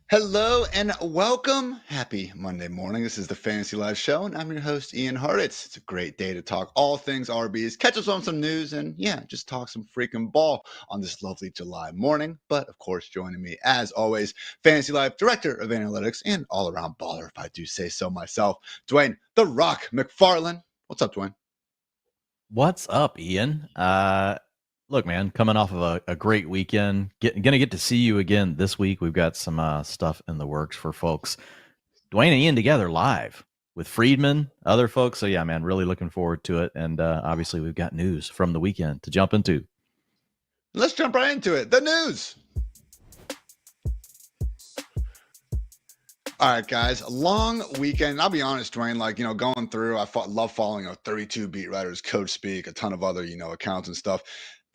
Hello and welcome. Happy Monday morning. This is the Fantasy Life Show, and I'm your host, Ian Hartitz. It's a great day to talk all things RBs, catch us on some news, and just talk some freaking ball on this lovely July morning. But of course, joining me as always, Fantasy Life Director of Analytics and all-around baller, if I do say so myself, Dwain the Rock McFarland. What's up, Dwain? What's up, Ian? Look, man, coming off of a great weekend. Gonna get to see you again this week. We've got some stuff in the works for folks. Dwain and Ian together live with Friedman, other folks. So yeah, man, really looking forward to it. And obviously, we've got news from the weekend to jump into. Let's jump right into it. The news. All right, guys, long weekend. I'll be honest, Dwain, going through, love following 32 beat writers, Coach Speak, a ton of other, accounts and stuff.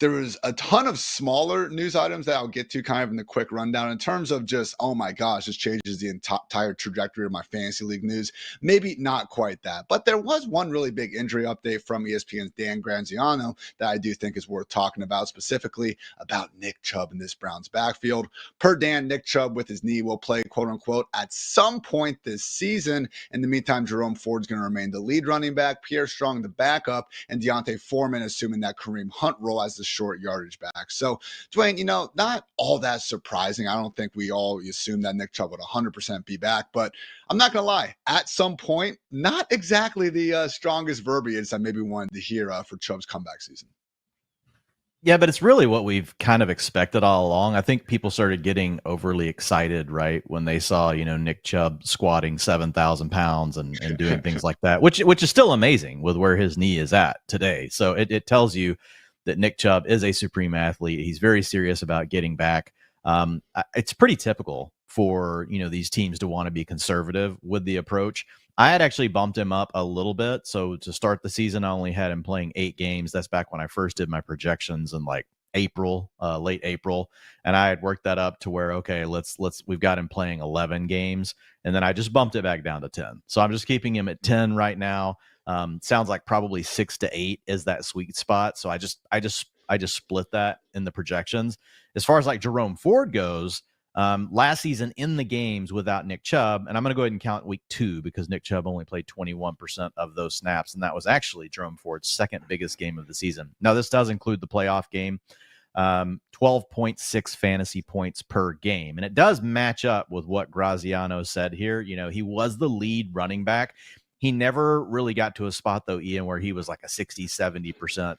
There was a ton of smaller news items that I'll get to kind of in the quick rundown in terms of just, oh my gosh, this changes the entire trajectory of my fantasy league news. Maybe not quite that, but there was one really big injury update from ESPN's Dan Graziano that I do think is worth talking about, specifically about Nick Chubb in this Browns backfield. Per Dan, Nick Chubb with his knee will play, quote unquote, at some point this season. In the meantime, Jerome Ford's going to remain the lead running back, Pierre Strong the backup, and Deontay Foreman assuming that Kareem Hunt role as the short yardage back. So, Dwain, not all that surprising. I don't think we all assume that Nick Chubb would 100% be back, but I'm not going to lie. At some point, not exactly the strongest verbiage I maybe wanted to hear for Chubb's comeback season. Yeah, but it's really what we've kind of expected all along. I think people started getting overly excited, right, when they saw, Nick Chubb squatting 7,000 pounds and doing things like that, which is still amazing with where his knee is at today. So it tells you that Nick Chubb is a supreme athlete. He's very serious about getting back. It's pretty typical for, these teams to want to be conservative with the approach. I had actually bumped him up a little bit. So to start the season, I only had him playing 8 games. That's back when I first did my projections in like April, late April. And I had worked that up to where, okay, we've got him playing 11 games. And then I just bumped it back down to 10. So I'm just keeping him at 10 right now. Sounds like probably 6 to 8 is that sweet spot. So I just split that in the projections. As far as like Jerome Ford goes, last season in the games without Nick Chubb, and I'm going to go ahead and count week 2 because Nick Chubb only played 21% of those snaps, and that was actually Jerome Ford's second biggest game of the season. Now, this does include the playoff game, 12.6 fantasy points per game, and it does match up with what Graziano said here. He was the lead running back. He never really got to a spot, though, Ian, where he was like a 60, 70%,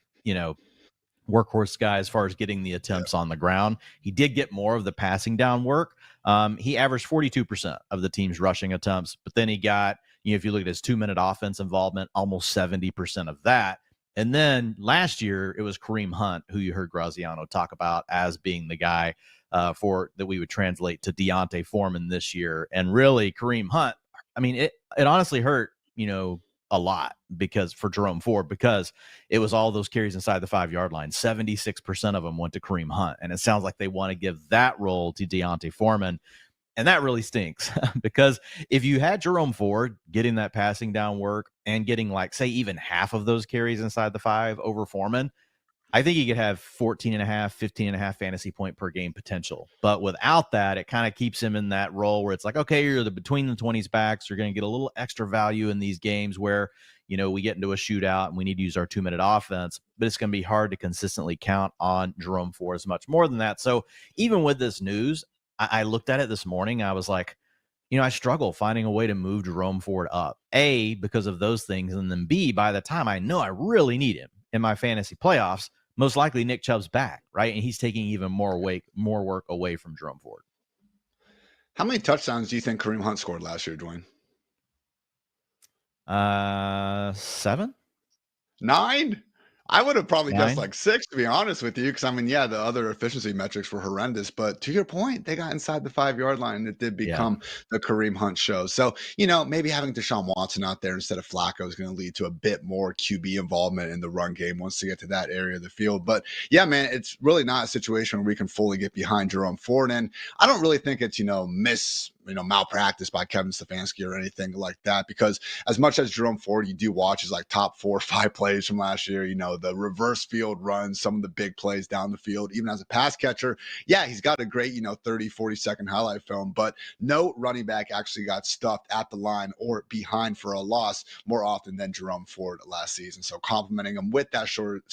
workhorse guy as far as getting the attempts on the ground. He did get more of the passing down work. He averaged 42% of the team's rushing attempts, but then he got, if you look at his 2-minute offense involvement, almost 70% of that. And then last year, it was Kareem Hunt, who you heard Graziano talk about as being the guy for that we would translate to Deontay Foreman this year. And really, Kareem Hunt, I mean, it honestly hurt, a lot for Jerome Ford, because it was all those carries inside the 5-yard line. 76% of them went to Kareem Hunt. And it sounds like they want to give that role to Deontay Foreman. And that really stinks because if you had Jerome Ford getting that passing down work and getting like, say, even half of those carries inside the 5 over Foreman, I think he could have 14.5, 15.5 fantasy point per game potential. But without that, it kind of keeps him in that role where it's like, okay, you're the between the 20s backs. You're going to get a little extra value in these games where, we get into a shootout and we need to use our 2-minute offense, but it's going to be hard to consistently count on Jerome Ford as much more than that. So even with this news, I looked at it this morning. I was like, I struggle finding a way to move Jerome Ford up, A, because of those things. And then B, by the time I know I really need him in my fantasy playoffs, most likely Nick Chubb's back, right? And he's taking even more work away from Jerome Ford. How many touchdowns do you think Kareem Hunt scored last year, Dwain? 7? 9? I would have probably guessed like 6, to be honest with you, because the other efficiency metrics were horrendous. But to your point, they got inside the 5-yard line, and it did become the Kareem Hunt show. So, maybe having Deshaun Watson out there instead of Flacco is going to lead to a bit more QB involvement in the run game once they get to that area of the field. But yeah, man, it's really not a situation where we can fully get behind Jerome Ford. And I don't really think it's, malpractice by Kevin Stefanski or anything like that. Because as much as Jerome Ford, you do watch his like top 4 or 5 plays from last year, the reverse field runs, some of the big plays down the field, even as a pass catcher. Yeah, he's got a great, 30, 40-second highlight film, but no running back actually got stuffed at the line or behind for a loss more often than Jerome Ford last season. So complimenting him with that short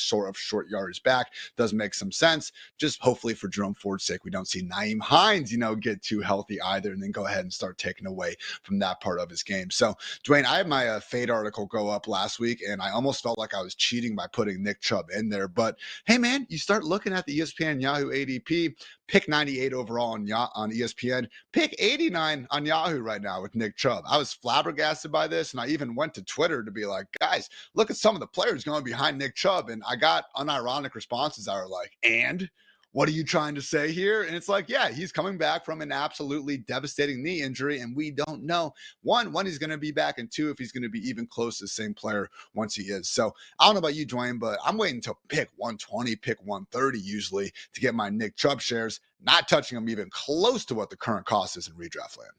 yardage back does make some sense. Just hopefully for Jerome Ford's sake, we don't see Nyheim Hines, get too healthy either and then go ahead and start taking away from that part of his game. So, Dwayne, I had my fade article go up last week, and I almost felt like I was cheating by putting Nick Chubb in there. But hey, man, you start looking at the ESPN Yahoo ADP, pick 98 overall on ESPN, pick 89 on Yahoo right now with Nick Chubb. I was flabbergasted by this, and I even went to Twitter to be like, guys, look at some of the players going behind Nick Chubb, and I got unironic responses that are like, and what are you trying to say here? And it's like, yeah, he's coming back from an absolutely devastating knee injury, and we don't know, one, when he's going to be back, and two, if he's going to be even close to the same player once he is. So I don't know about you, Dwayne, but I'm waiting to pick 120, pick 130 usually to get my Nick Chubb shares, not touching them even close to what the current cost is in redraft land.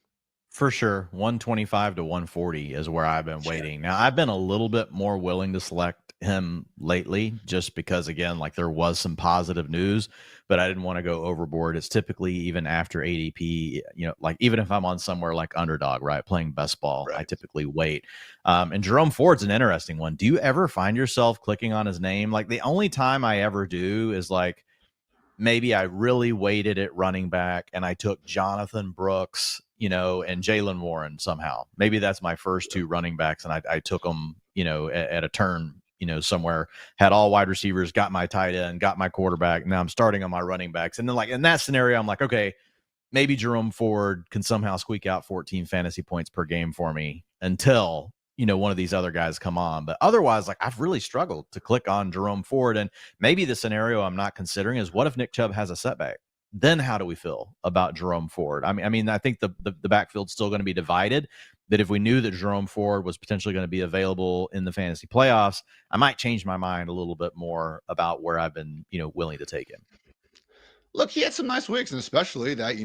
For sure. 125 to 140 is where I've been waiting. Now, I've been a little bit more willing to select him lately just because, again, like there was some positive news, but I didn't want to go overboard. It's typically even after ADP, like even if I'm on somewhere like underdog, right, playing best ball, right, I typically wait. And Jerome Ford's an interesting one. Do you ever find yourself clicking on his name? Like the only time I ever do is like, maybe I really waited at running back and I took Jonathan Brooks, and Jaylen Warren somehow. Maybe that's my first 2 running backs, and I took them, at a turn, somewhere, had all wide receivers, got my tight end, got my quarterback. Now I'm starting on my running backs. And then like in that scenario, I'm like, okay, maybe Jerome Ford can somehow squeak out 14 fantasy points per game for me until one of these other guys come on. But otherwise, like I've really struggled to click on Jerome Ford. And maybe the scenario I'm not considering is what if Nick Chubb has a setback? Then how do we feel about Jerome Ford? I mean, I think the backfield's still going to be divided. That if we knew that Jerome Ford was potentially going to be available in the fantasy playoffs, I might change my mind a little bit more about where I've been, willing to take him. Look, he had some nice weeks, and especially that,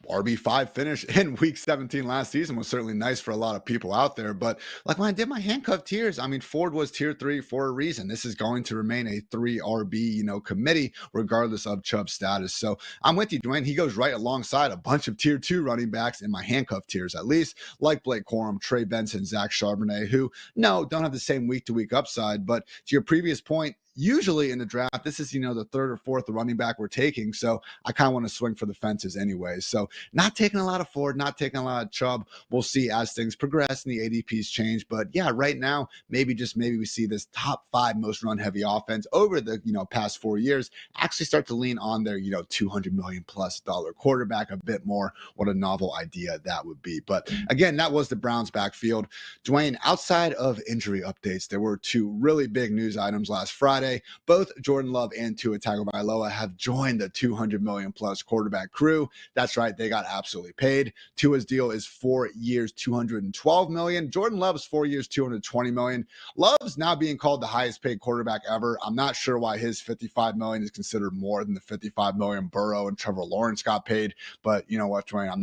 RB5 finish in week 17 last season was certainly nice for a lot of people out there. But like when I did my handcuff tiers, I mean, Ford was tier 3 for a reason. This is going to remain a 3 RB, committee, regardless of Chubb's status. So I'm with you, Dwayne. He goes right alongside a bunch of tier 2 running backs in my handcuff tiers, at least, like Blake Corum, Trey Benson, Zach Charbonnet, who, don't have the same week-to-week upside. But to your previous point, usually in the draft, this is, the third or fourth running back we're taking. So I kind of want to swing for the fences anyway. So not taking a lot of Ford, not taking a lot of Chubb. We'll see as things progress and the ADPs change. But yeah, right now, maybe we see this top 5 most run heavy offense over the, past 4 years actually start to lean on their, $200 million plus quarterback a bit more. What a novel idea that would be. But again, that was the Browns backfield. Dwayne, outside of injury updates, there were 2 really big news items last Friday. Both Jordan Love and Tua Tagovailoa have joined the $200 million plus quarterback crew. That's right, they got absolutely paid. Tua's deal is 4 years, $212 million. Jordan Love's 4 years, $220 million. Love's now being called the highest paid quarterback ever. I'm not sure why his $55 million is considered more than the $55 million Burrow and Trevor Lawrence got paid. But you know what, Dwayne, I'm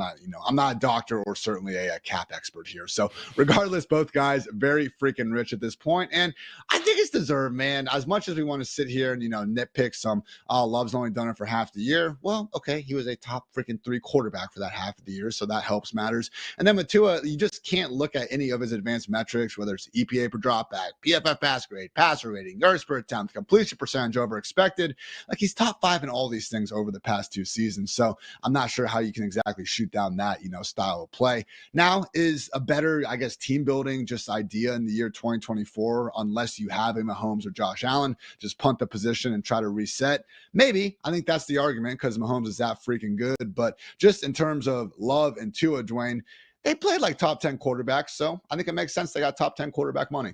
not a doctor or certainly a cap expert here. So regardless, both guys very freaking rich at this point, and I think it's deserved, man. As much as we want to sit here and nitpick some, Love's only done it for half the year. Well, okay, he was a top freaking 3 quarterback for that half of the year, so that helps matters. And then with Tua, you just can't look at any of his advanced metrics, whether it's EPA per dropback, PFF pass grade, passer rating, yards per attempt, completion percentage over expected. Like he's top 5 in all these things over the past 2 seasons. So I'm not sure how you can exactly shoot down that style of play. Now is a better, I guess, team building just idea in the year 2024, unless you have a Mahomes or Josh Allen. Just punt the position and try to reset. Maybe. I think that's the argument because Mahomes is that freaking good. But just in terms of Love and Tua, Dwayne, they played like top 10 quarterbacks. So I think it makes sense they got top 10 quarterback money.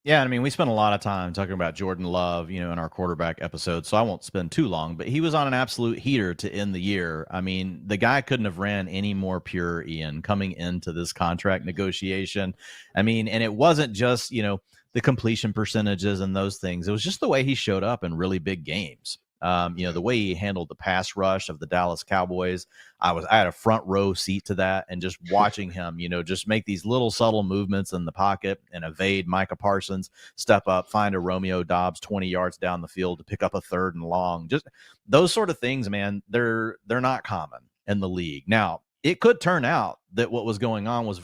Yeah, I mean, we spent a lot of time talking about Jordan Love, in our quarterback episode, so I won't spend too long, but he was on an absolute heater to end the year. I mean, the guy couldn't have ran any more pure, Ian, coming into this contract negotiation. I mean, and it wasn't just, the completion percentages and those things. It was just the way he showed up in really big games. The way he handled the pass rush of the Dallas Cowboys, I had a front row seat to that, and just watching him, just make these little subtle movements in the pocket and evade Micah Parsons, step up, find a Romeo Dobbs 20 yards down the field to pick up a 3rd and long. Just those sort of things, man, they're not common in the league. Now, it could turn out that what was going on was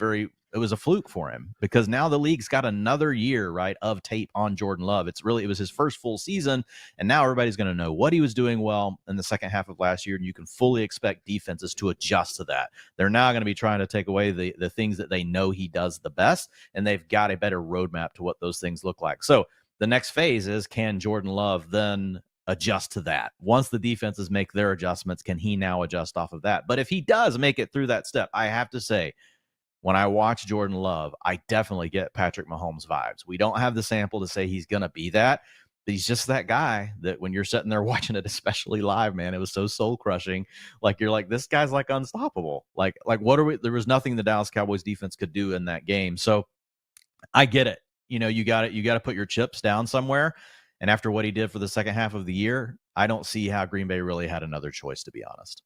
it was a fluke for him, because now the league's got another year, right, of tape on Jordan Love. It was his first full season, and now everybody's going to know what he was doing well in the second half of last year, and you can fully expect defenses to adjust to that. They're now going to be trying to take away the things that they know he does the best, and they've got a better roadmap to what those things look like. So the next phase is, can Jordan Love then adjust to that? Once the defenses make their adjustments, can he now adjust off of that? But if he does make it through that step, I have to say, when I watch Jordan Love, I definitely get Patrick Mahomes vibes. We don't have the sample to say he's going to be that, but he's just that guy that when you're sitting there watching it, especially live, man, it was so soul crushing. Like, you're like, this guy's like unstoppable. Like there was nothing the Dallas Cowboys defense could do in that game. So I get it. You got to put your chips down somewhere. And after what he did for the second half of the year, I don't see how Green Bay really had another choice, to be honest.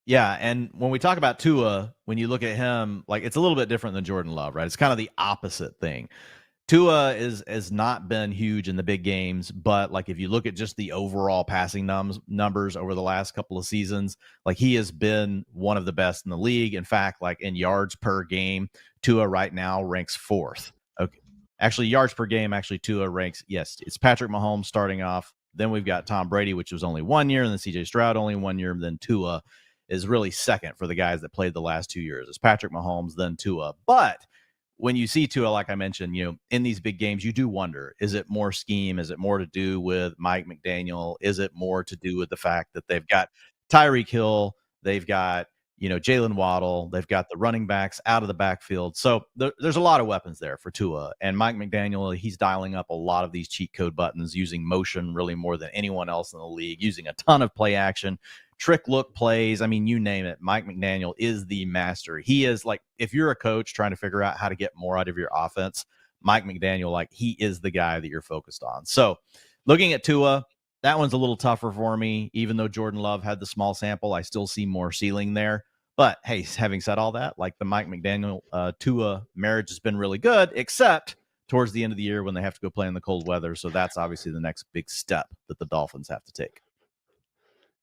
Yeah, and when we talk about Tua, when you look at him, like, it's a little bit different than Jordan Love, right? It's kind of the opposite thing. Tua has not been huge in the big games, but like, if you look at just the overall passing numbers over the last couple of seasons, like, he has been one of the best in the league. In fact, like, in yards per game, Tua right now ranks 4th. Okay, actually, yards per game, Tua ranks, yes, it's Patrick Mahomes starting off. Then we've got Tom Brady, which was only 1 year, and then CJ Stroud only 1 year. And then Tua is really second for the guys that played the last 2 years. It's Patrick Mahomes, then Tua. But when you see Tua, like I mentioned, in these big games, you do wonder, is it more scheme? Is it more to do with Mike McDaniel? Is it more to do with the fact that they've got Tyreek Hill, they've got, Jalen Waddle, they've got the running backs out of the backfield. So there's a lot of weapons there for Tua. And Mike McDaniel, he's dialing up a lot of these cheat code buttons, using motion really more than anyone else in the league, using a ton of play action, trick look plays. I mean, you name it. Mike McDaniel is the master. He is, like, if you're a coach trying to figure out how to get more out of your offense, Mike McDaniel, like, he is the guy that you're focused on. So looking at Tua, that one's a little tougher for me. Even though Jordan Love had the small sample, I still see more ceiling there. But hey, having said all that, like, the Mike McDaniel Tua marriage has been really good, except towards the end of the year when they have to go play in the cold weather. So that's obviously the next big step that the Dolphins have to take.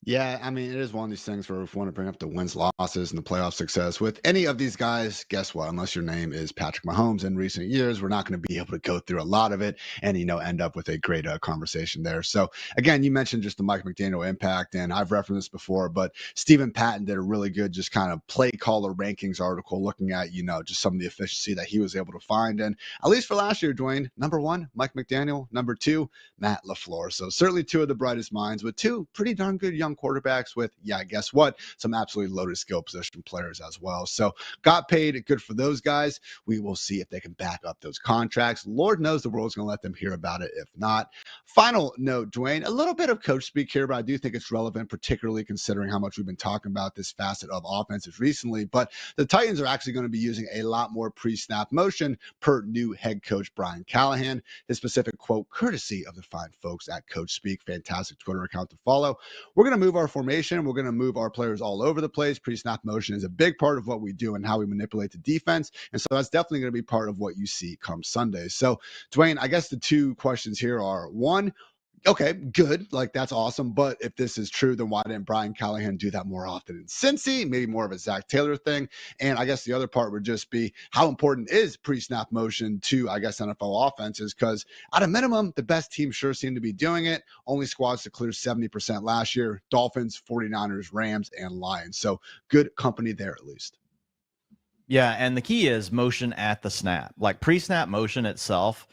Yeah, I mean, it is one of these things where if we want to bring up the wins, losses, and the playoff success with any of these guys, guess what? Unless your name is Patrick Mahomes in recent years, we're not going to be able to go through a lot of it and, end up with a great conversation there. So, again, you mentioned just the Mike McDaniel impact, and I've referenced this before, but Stephen Patton did a really good just kind of play caller rankings article looking at, just some of the efficiency that he was able to find. And at least for last year, Dwayne, number 1, Mike McDaniel, number 2, Matt LaFleur. So certainly 2 of the brightest minds with 2 pretty darn good young quarterbacks with, guess what? Some absolutely loaded skill position players as well. So got paid. Good for those guys. We will see if they can back up those contracts. Lord knows the world's going to let them hear about it. If not, final note, Dwayne, a little bit of coach speak here, but I do think it's relevant, particularly considering how much we've been talking about this facet of offenses recently. But the Titans are actually going to be using a lot more pre-snap motion per new head coach Brian Callahan. His specific quote, courtesy of the fine folks at Coach Speak, fantastic Twitter account to follow. We're going to move our formation. We're going to move our players all over the place. Pre-snap motion is a big part of what we do and how we manipulate the defense. And so that's definitely going to be part of what you see come Sunday. So, Dwayne, I guess the 2 questions here are, 1, okay, good. Like, that's awesome. But if this is true, then why didn't Brian Callahan do that more often in Cincy? Maybe more of a Zach Taylor thing. And I guess the other part would just be, how important is pre-snap motion to, I guess, NFL offenses? Because at a minimum, the best teams sure seem to be doing it. Only squads to clear 70% last year: Dolphins, 49ers, Rams, and Lions. So good company there, at least. Yeah, and the key is motion at the snap. Like, pre-snap motion itself,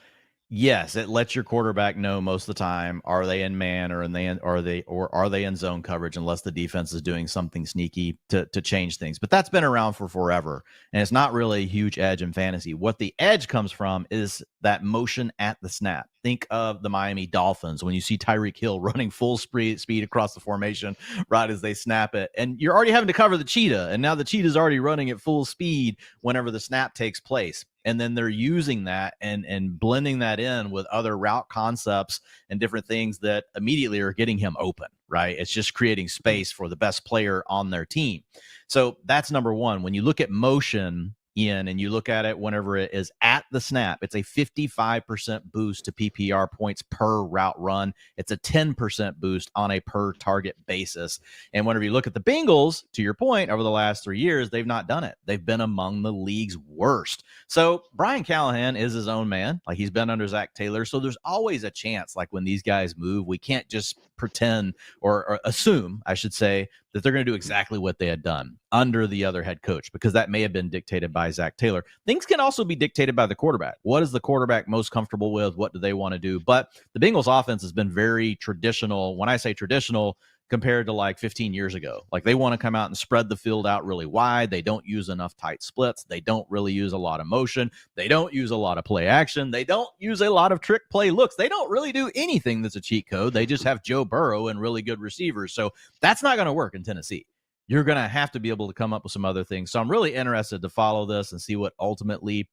yes, it lets your quarterback know most of the time, are they in man or are they in zone coverage, unless the defense is doing something sneaky to change things. But that's been around for forever, and it's not really a huge edge in fantasy. What the edge comes from is that motion at the snap. Think of the Miami Dolphins when you see Tyreek Hill running full speed across the formation right as they snap it, and you're already having to cover the cheetah, and now the cheetah's already running at full speed whenever the snap takes place. And then they're using that and blending that in with other route concepts and different things that immediately are getting him open, right? It's just creating space for the best player on their team. So that's number one. When you look at motion, Ian, and you look at it whenever it is at the snap, it's a 55% boost to PPR points per route run. It's a 10% boost on a per target basis. And whenever you look at the Bengals, to your point, over the last 3 years, they've not done it. They've been among the league's worst. So Brian Callahan is his own man. Like, he's been under Zach Taylor. So there's always a chance, like, when these guys move, we can't just pretend or assume, I should say, that they're going to do exactly what they had done under the other head coach, because that may have been dictated by Zach Taylor. Things can also be dictated by the quarterback. What is the quarterback most comfortable with? What do they want to do? But the Bengals offense has been very traditional. When I say traditional, compared to like 15 years ago, like, they want to come out and spread the field out really wide. They don't use enough tight splits. They don't really use a lot of motion. They don't use a lot of play action. They don't use a lot of trick play looks. They don't really do anything that's a cheat code. They just have Joe Burrow and really good receivers. So that's not going to work in Tennessee. You're going to have to be able to come up with some other things. So I'm really interested to follow this and see what ultimately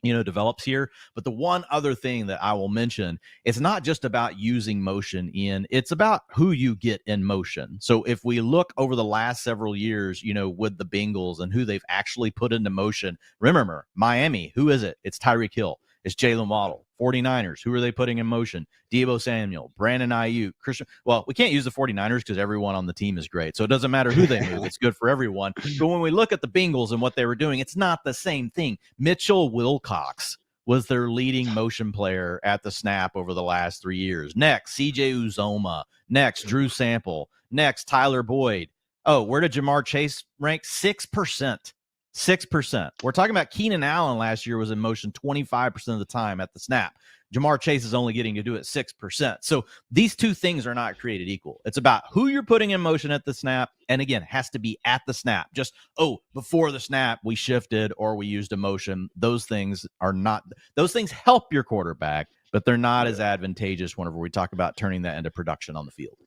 develops here. But the one other thing that I will mention, it's not just about using motion, Ian. It's about who you get in motion. So if we look over the last several years, with the Bengals and who they've actually put into motion, remember, Miami, who is it? It's Tyreek Hill. It's Jalen Waddle. 49ers, who are they putting in motion? Deebo Samuel, Brandon Ayuk, Christian. Well, we can't use the 49ers because everyone on the team is great. So it doesn't matter who they move. It's good for everyone. But when we look at the Bengals and what they were doing, it's not the same thing. Mitchell Wilcox was their leading motion player at the snap over the last 3 years. Next, CJ Uzoma. Next, Drew Sample. Next, Tyler Boyd. Oh, where did Ja'Marr Chase rank? 6%. 6%. We're talking about Keenan Allen last year was in motion 25% of the time at the snap. Ja'Marr Chase is only getting to do it 6%. So these two things are not created equal. It's about who you're putting in motion at the snap. And again, has to be at the snap. Just, before the snap, we shifted or we used a motion. Those things help your quarterback, but they're not as advantageous whenever we talk about turning that into production on the field.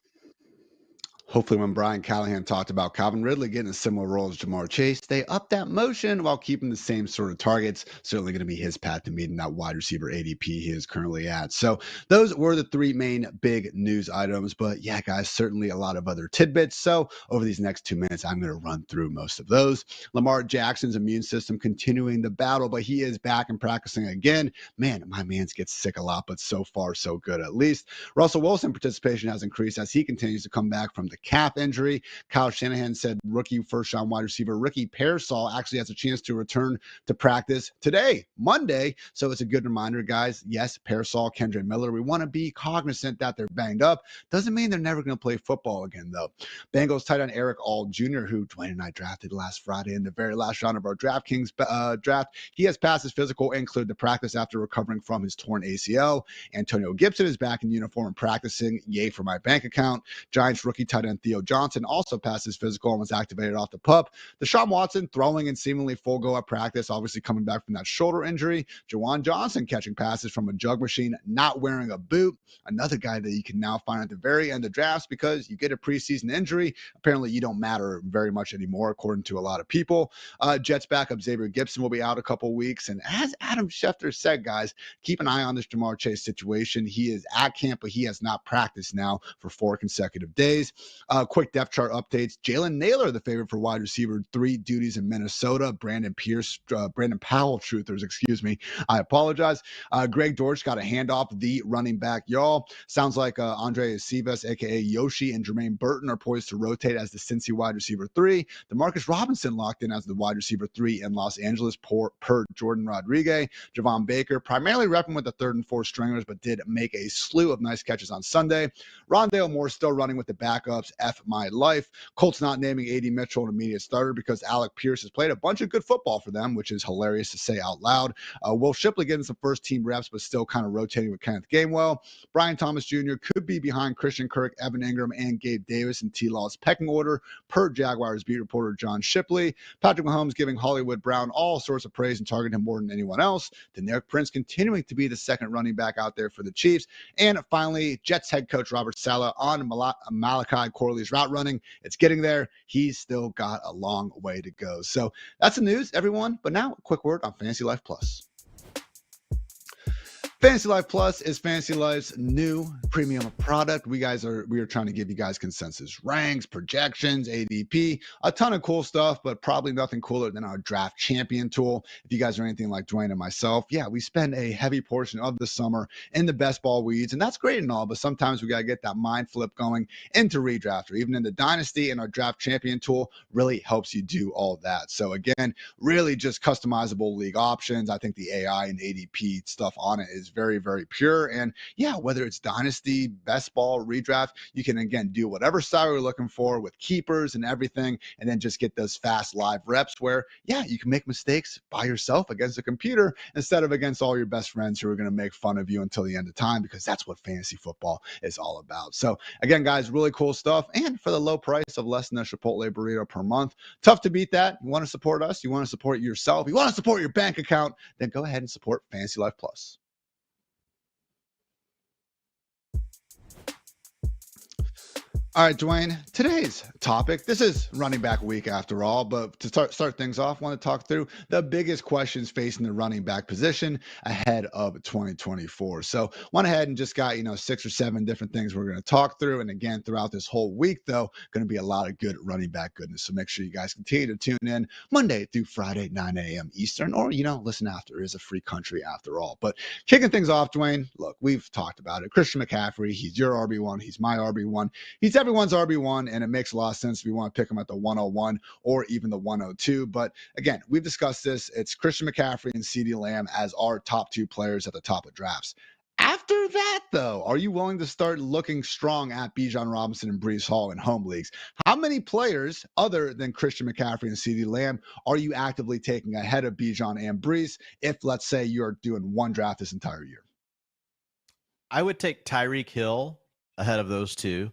Hopefully when Brian Callahan talked about Calvin Ridley getting a similar role as Ja'Marr Chase, they upped that motion while keeping the same sort of targets. Certainly going to be his path to meeting that wide receiver ADP he is currently at. So those were the three main big news items. But yeah, guys, certainly a lot of other tidbits. So over these next 2 minutes, I'm going to run through most of those. Lamar Jackson's immune system continuing the battle, but he is back and practicing again. Man, my man's gets sick a lot, but so far so good at least. Russell Wilson participation has increased as he continues to come back from the calf injury. Kyle Shanahan said rookie first-round wide receiver Ricky Pearsall actually has a chance to return to practice today, Monday. So it's a good reminder, guys. Yes, Pearsall, Kendre Miller. We want to be cognizant that they're banged up. Doesn't mean they're never going to play football again, though. Bengals tight end Eric All Jr., who Dwain and I drafted last Friday in the very last round of our DraftKings draft. He has passed his physical and cleared the practice after recovering from his torn ACL. Antonio Gibson is back in uniform and practicing. Yay for my bank account. Giants rookie tight end Theo Johnson also passed his physical and was activated off the PUP. Deshaun Watson throwing and seemingly full go at practice, obviously coming back from that shoulder injury. Jawan Johnson catching passes from a jug machine, not wearing a boot. Another guy that you can now find at the very end of drafts because you get a preseason injury. Apparently you don't matter very much anymore, according to a lot of people. Jets backup Xavier Gibson will be out a couple weeks. And as Adam Schefter said, guys, keep an eye on this Ja'Marr Chase situation. He is at camp, but he has not practiced now for 4 consecutive days. Quick depth chart updates. Jalen Naylor, the favorite for wide receiver 3 duties in Minnesota. Brandon Powell truthers, excuse me. I apologize. Greg Dortch got a handoff, the running back, y'all. Sounds like Andre Acevas, a.k.a. Yoshi, and Jermaine Burton are poised to rotate as the Cincy wide receiver 3. DeMarcus Robinson locked in as the wide receiver 3 in Los Angeles per Jordan Rodriguez. Javon Baker, primarily repping with the 3rd and 4th stringers, but did make a slew of nice catches on Sunday. Rondale Moore still running with the backups. F my life. Colts not naming A.D. Mitchell an immediate starter because Alec Pierce has played a bunch of good football for them, which is hilarious to say out loud. Will Shipley getting some first-team reps, but still kind of rotating with Kenneth Gainwell. Brian Thomas Jr. could be behind Christian Kirk, Evan Ingram, and Gabe Davis in T-Law's pecking order, per Jaguars beat reporter John Shipley. Patrick Mahomes giving Hollywood Brown all sorts of praise and targeting him more than anyone else. Deneric Prince continuing to be the second running back out there for the Chiefs. And finally, Jets head coach Robert Saleh on Malachi Corley's route running. It's getting there. He's still got a long way to go. So that's the news, everyone. But now a quick word on Fantasy Life Plus. Fantasy Life Plus is Fantasy Life's new premium product. We are trying to give you guys consensus ranks, projections, ADP, a ton of cool stuff, but probably nothing cooler than our draft champion tool. If you guys are anything like Dwain and myself, yeah, we spend a heavy portion of the summer in the best ball weeds, and that's great and all, but sometimes we got to get that mind flip going into redraft or even into dynasty, and our draft champion tool really helps you do all that. So again, really just customizable league options. I think the AI and ADP stuff on it is very, very pure. And yeah, whether it's dynasty, best ball, redraft, you can again do whatever style you're looking for with keepers and everything, and then just get those fast live reps where, yeah, you can make mistakes by yourself against a computer instead of against all your best friends who are going to make fun of you until the end of time, because that's what fantasy football is all about. So again, guys, really cool stuff. And for the low price of less than a Chipotle burrito per month, tough to beat that. You want to support us? You want to support yourself? You want to support your bank account? Then go ahead and support Fantasy Life Plus. All right, Dwain, today's topic, this is running back week after all, but to start things off, I want to talk through the biggest questions facing the running back position ahead of 2024. So went ahead and just got, 6 or 7 different things we're going to talk through. And again, throughout this whole week, though, going to be a lot of good running back goodness. So make sure you guys continue to tune in Monday through Friday, 9 a.m. Eastern, or, listen after. It is a free country after all. But kicking things off, Dwain, look, we've talked about it. Christian McCaffrey, he's your RB1. He's my RB1. He's everyone's RB1, and it makes a lot of sense if you want to pick him at the 101 or even the 102. But again, we've discussed this. It's Christian McCaffrey and CeeDee Lamb as our top 2 players at the top of drafts. After that, though, are you willing to start looking strong at Bijan Robinson and Breece Hall in home leagues? How many players other than Christian McCaffrey and CeeDee Lamb are you actively taking ahead of Bijan and Breece if, let's say, you're doing one draft this entire year? I would take Tyreek Hill ahead of those two.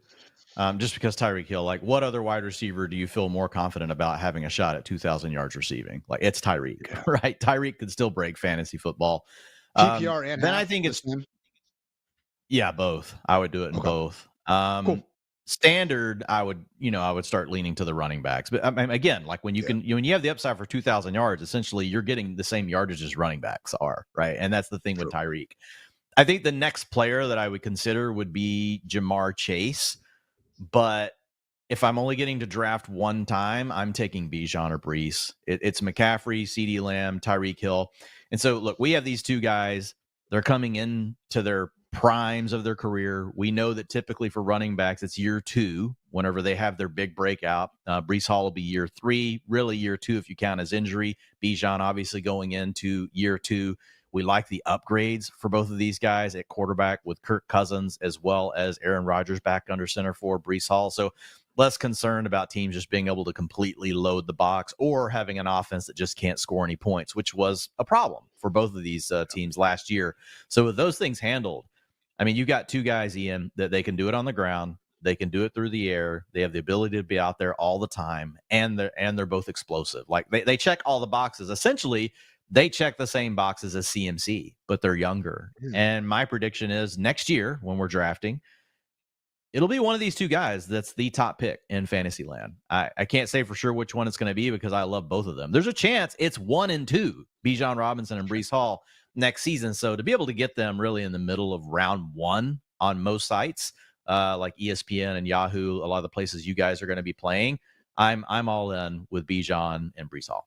Just because Tyreek Hill, like, what other wide receiver do you feel more confident about having a shot at 2,000 yards receiving? Like, it's Tyreek, yeah. Right? Tyreek could still break fantasy football. PPR and then I think it's both. I would do it in both. Cool. Standard, I would start leaning to the running backs. But again, like when when you have the upside for 2,000 yards, essentially you're getting the same yardage as running backs are, right? And that's the thing with Tyreek. I think the next player that I would consider would be Ja'Marr Chase. But if I'm only getting to draft one time, I'm taking Bijan or Breece. It's McCaffrey, CeeDee Lamb, Tyreek Hill. And so, look, we have these two guys. They're coming in to their primes of their career. We know that typically for running backs, it's year 2 whenever they have their big breakout. Breece Hall will be year 3, really year 2 if you count his injury. Bijan obviously going into year 2. We like the upgrades for both of these guys at quarterback with Kirk Cousins as well as Aaron Rodgers back under center for Breece Hall. So less concerned about teams just being able to completely load the box or having an offense that just can't score any points, which was a problem for both of these teams last year. So with those things handled, I mean, you got two guys, Ian, that they can do it on the ground. They can do it through the air. They have the ability to be out there all the time, and they're both explosive. Like they check all the boxes. Essentially, they check the same boxes as CMC, but they're younger. And my prediction is next year when we're drafting, it'll be one of these two guys that's the top pick in fantasy land. I can't say for sure which one it's going to be because I love both of them. There's a chance it's 1 and 2, Bijan Robinson and Breece Hall next season. So to be able to get them really in the middle of round 1 on most sites, like ESPN and Yahoo, a lot of the places you guys are going to be playing, I'm all in with Bijan and Breece Hall.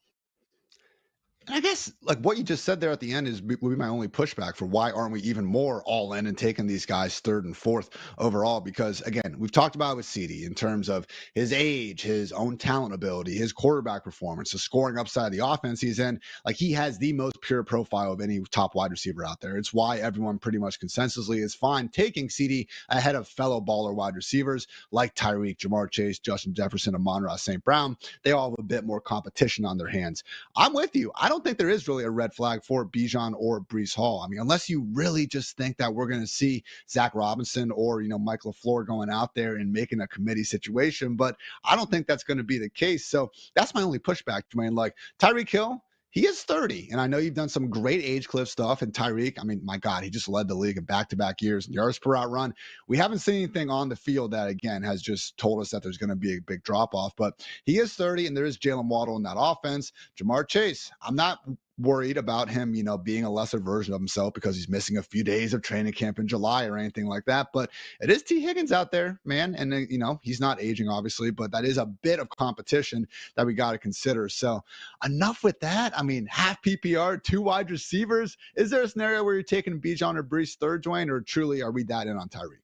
And I guess like what you just said there at the end would be my only pushback for why aren't we even more all in and taking these guys 3rd and 4th overall? Because again, we've talked about it with CeeDee in terms of his age, his own talent ability, his quarterback performance, the scoring upside of the offense he's in. Like he has the most pure profile of any top wide receiver out there. It's why everyone pretty much consensusly is fine taking CeeDee ahead of fellow baller wide receivers like Tyreek, Ja'Marr Chase, Justin Jefferson, and Amon-Ra St. Brown. They all have a bit more competition on their hands. I'm with you. I don't think there is really a red flag for Bijan or Breece Hall. I mean, unless you really just think that we're going to see Zach Robinson or, Mike LaFleur going out there and making a committee situation, but I don't think that's going to be the case. So that's my only pushback, Dwain. Like Tyreek Hill, he is 30, and I know you've done some great age cliff stuff. And Tyreek, I mean, my God, he just led the league in back-to-back years in yards per out run. We haven't seen anything on the field that, again, has just told us that there's going to be a big drop-off. But he is 30, and there is Jalen Waddle in that offense. Ja'Marr Chase, I'm not worried about him, being a lesser version of himself because he's missing a few days of training camp in July or anything like that. But it is T. Higgins out there, man. And, he's not aging, obviously, but that is a bit of competition that we got to consider. So enough with that. I mean, half PPR, 2 wide receivers. Is there a scenario where you're taking Bijan or Brees third, Dwain, or truly are we that in on Tyreek?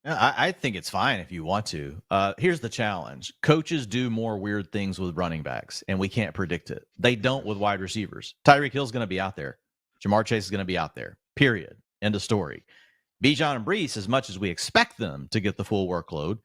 I think it's fine if you want to. Here's the challenge. Coaches do more weird things with running backs, and we can't predict it. They don't with wide receivers. Tyreek Hill's going to be out there. Ja'Marr Chase is going to be out there, period. End of story. Bijan and Brees, as much as we expect them to get the full workload,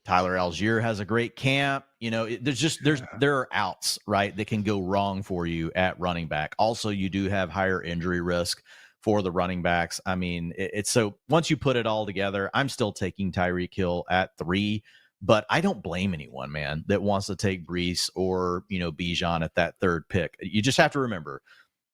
Tyler Algier has a great camp. There are outs, right, that can go wrong for you at running back. Also, you do have higher injury risk for the running backs. I mean, it's so once you put it all together, I'm still taking Tyreek Hill at 3, but I don't blame anyone, man, that wants to take Brees or, Bijan at that third pick. You just have to remember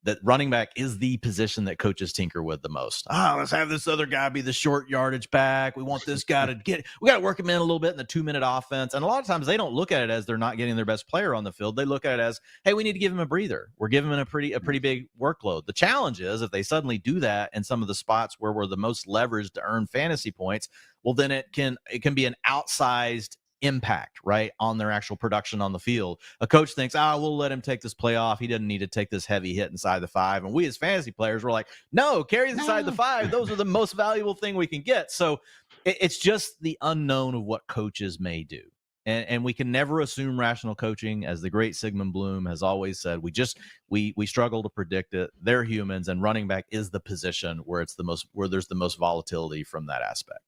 that running back is the position that coaches tinker with the most. Let's have this other guy be the short yardage back. We want this guy we got to work him in a little bit in the 2-minute offense. And a lot of times they don't look at it as they're not getting their best player on the field. They look at it as, hey, we need to give him a breather. We're giving him a pretty big workload. The challenge is if they suddenly do that in some of the spots where we're the most leveraged to earn fantasy points, well, then it can be an outsized impact, right, on their actual production on the field. A coach thinks, we'll let him take this play off. He doesn't need to take this heavy hit inside the 5. And we as fantasy players were like, no, carries inside the 5. Those are the most valuable thing we can get. So it's just the unknown of what coaches may do. And we can never assume rational coaching. As the great Sigmund Bloom has always said, we struggle to predict it. They're humans, and running back is the position where there's the most volatility from that aspect.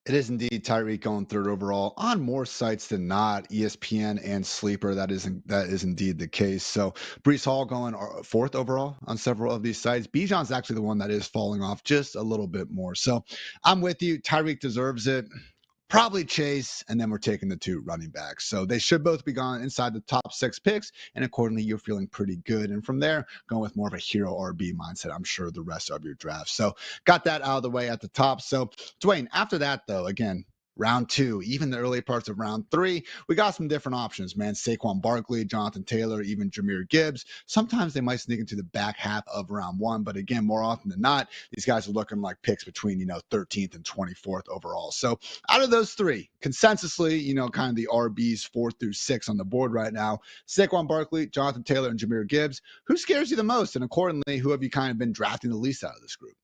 It is indeed Tyreek going third overall on more sites than not. ESPN and Sleeper, that is indeed the case. So Brees Hall going fourth overall on several of these sites. Bijan's actually the one that is falling off just a little bit more. So I'm with you. Tyreek deserves it. Probably Chase, and then we're taking the 2 running backs. So they should both be gone inside the top 6 picks, and accordingly, you're feeling pretty good. And from there, going with more of a hero RB mindset, I'm sure, the rest of your draft. So got that out of the way at the top. So Dwain, after that, though, again, round 2, even the early parts of round 3, we got some different options, man. Saquon Barkley, Jonathan Taylor, even Jahmyr Gibbs. Sometimes they might sneak into the back half of round 1, but again, more often than not, these guys are looking like picks between, 13th and 24th overall. So out of those 3, consensusly, kind of the RBs 4 through 6 on the board right now, Saquon Barkley, Jonathan Taylor, and Jahmyr Gibbs. Who scares you the most? And accordingly, who have you kind of been drafting the least out of this group?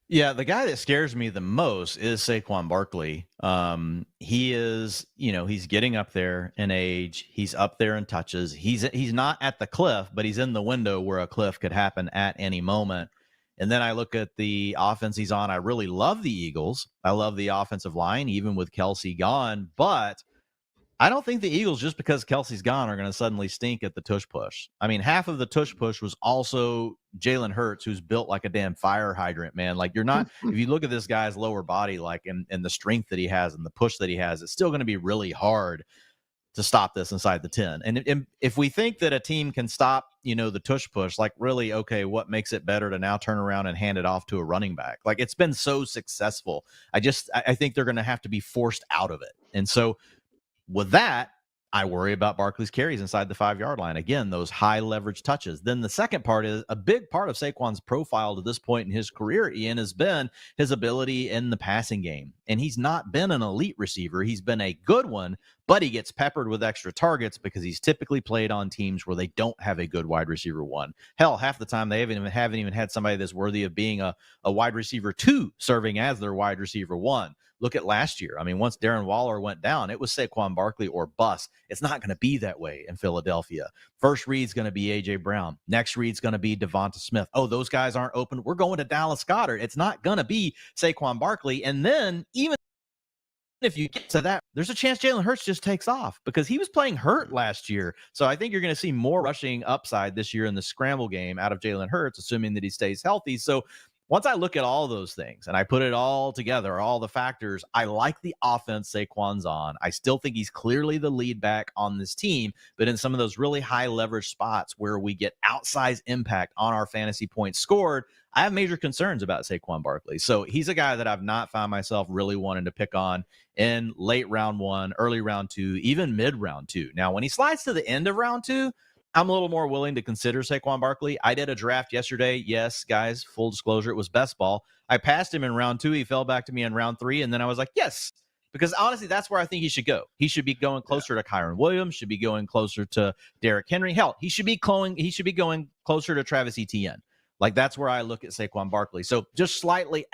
Yeah, the guy that scares me the most is Saquon Barkley. He is, he's getting up there in age. He's up there in touches. He's not at the cliff, but he's in the window where a cliff could happen at any moment. And then I look at the offense he's on. I really love the Eagles. I love the offensive line, even with Kelsey gone. But I don't think the Eagles, just because Kelsey's gone, are going to suddenly stink at the tush push. I mean, half of the tush push was also Jalen Hurts, who's built like a damn fire hydrant, man. Like, you're not, if you look at this guy's lower body, like, and the strength that he has and the push that he has, it's still going to be really hard to stop this inside the 10. And if we think that a team can stop, the tush push, like, really, okay, what makes it better to now turn around and hand it off to a running back? Like, it's been so successful. I think they're going to have to be forced out of it. And so, with that, I worry about Barkley's carries inside the 5-yard line. Again, those high leverage touches. Then the second part is a big part of Saquon's profile to this point in his career, Ian, has been his ability in the passing game. And he's not been an elite receiver. He's been a good one, but he gets peppered with extra targets because he's typically played on teams where they don't have a good wide receiver 1. Hell, half the time they haven't even had somebody that's worthy of being a wide receiver 2 serving as their wide receiver 1. Look at last year. I mean, once Darren Waller went down, it was Saquon Barkley or bust. It's not going to be that way in Philadelphia. First read's going to be A.J. Brown. Next read's going to be Devonta Smith. Oh, those guys aren't open. We're going to Dallas Goedert. It's not going to be Saquon Barkley. And then even if you get to that, there's a chance Jalen Hurts just takes off because he was playing hurt last year. So I think you're going to see more rushing upside this year in the scramble game out of Jalen Hurts, assuming that he stays healthy. So once I look at all those things and I put it all together, all the factors, I like the offense Saquon's on. I still think he's clearly the lead back on this team, but in some of those really high leverage spots where we get outsized impact on our fantasy points scored, I have major concerns about Saquon Barkley. So he's a guy that I've not found myself really wanting to pick on in late round 1, early round 2, even mid round 2. Now, when he slides to the end of round 2, I'm a little more willing to consider Saquon Barkley. I did a draft yesterday. Yes, guys, full disclosure, it was best ball. I passed him in round 2. He fell back to me in round 3. And then I was like, yes, because honestly, that's where I think he should go. He should be going closer to Kyron Williams, should be going closer to Derrick Henry. Hell, he should be going closer to Travis Etienne. Like, that's where I look at Saquon Barkley. So just slightly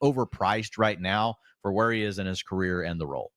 overpriced right now for where he is in his career and the role.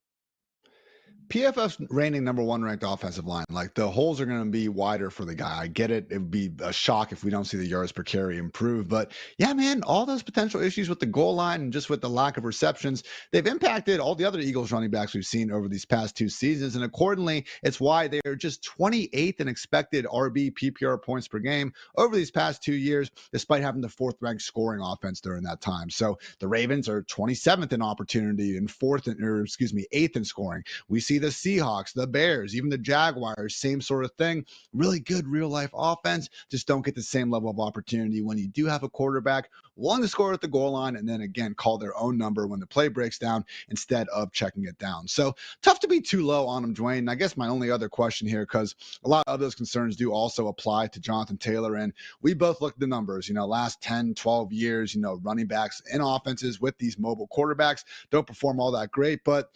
PFF's reigning number 1 ranked offensive line. Like, the holes are going to be wider for the guy. I get it. It would be a shock if we don't see the yards per carry improve. But yeah, man, all those potential issues with the goal line and just with the lack of receptions, they've impacted all the other Eagles running backs we've seen over these past 2 seasons. And accordingly, it's why they're just 28th in expected RB PPR points per game over these past 2 years, despite having the 4th ranked scoring offense during that time. So the Ravens are 27th in opportunity and 8th in scoring. We see the Seahawks, the Bears, even the Jaguars, same sort of thing. Really good real life offense. Just don't get the same level of opportunity when you do have a quarterback willing to score at the goal line and then again call their own number when the play breaks down instead of checking it down. So tough to be too low on him, Dwain. And I guess my only other question here, because a lot of those concerns do also apply to Jonathan Taylor. And we both looked at the numbers, last 10, 12 years, running backs and offenses with ththese mobile quarterbacks don't perform all that great. But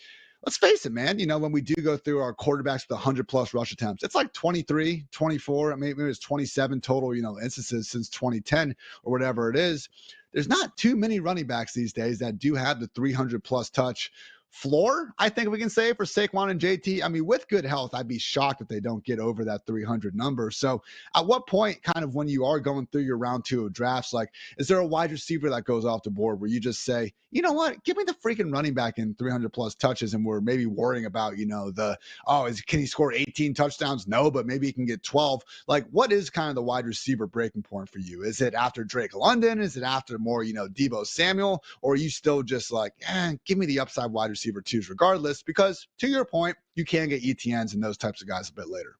let's face it, man, when we do go through our quarterbacks with 100-plus rush attempts, it's like 23, 24, maybe it's 27 total, instances since 2010 or whatever it is. There's not too many running backs these days that do have the 300-plus touch floor, I think we can say, for Saquon and JT. I mean, with good health, I'd be shocked if they don't get over that 300 number. So at what point, kind of when you are going through your round 2 of drafts, like, is there a wide receiver that goes off the board where you just say, you know what, give me the freaking running back in 300 plus touches, and we're maybe worrying about, can he score 18 touchdowns? No, but maybe he can get 12. Like, what is kind of the wide receiver breaking point for you? Is it after Drake London? Is it after more, Deebo Samuel? Or are you still just like, give me the upside wide receiver 2s regardless? Because to your point, you can get ETNs and those types of guys a bit later.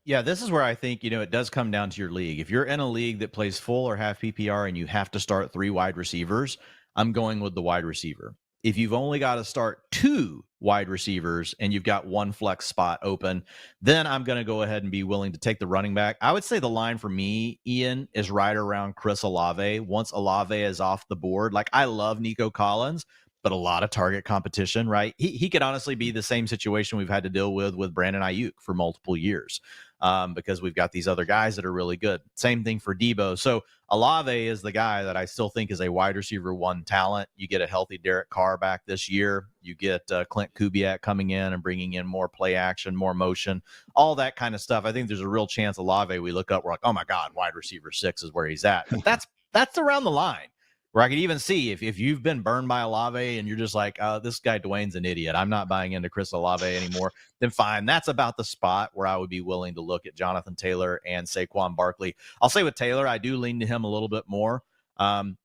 Yeah, this is where I think, it does come down to your league. If you're in a league that plays full or half PPR and you have to start 3 wide receivers, I'm going with the wide receiver. If you've only got to start 2 wide receivers and you've got 1 flex spot open, then I'm going to go ahead and be willing to take the running back. I would say the line for me, Ian, is right around Chris Olave. Once Olave is off the board, like, I love Nico Collins, but a lot of target competition, right? He could honestly be the same situation we've had to deal with Brandon Ayuk for multiple years, because we've got these other guys that are really good. Same thing for Deebo. So Olave is the guy that I still think is a wide receiver 1 talent. You get a healthy Derek Carr back this year. You get Clint Kubiak coming in and bringing in more play action, more motion, all that kind of stuff. I think there's a real chance Olave, we look up, we're like, oh my God, wide receiver 6 is where he's at. But that's around the line where I could even see if you've been burned by Olave and you're just like, this guy Dwayne's an idiot, I'm not buying into Chris Olave anymore, then fine. That's about the spot where I would be willing to look at Jonathan Taylor and Saquon Barkley. I'll say with Taylor, I do lean to him a little bit more.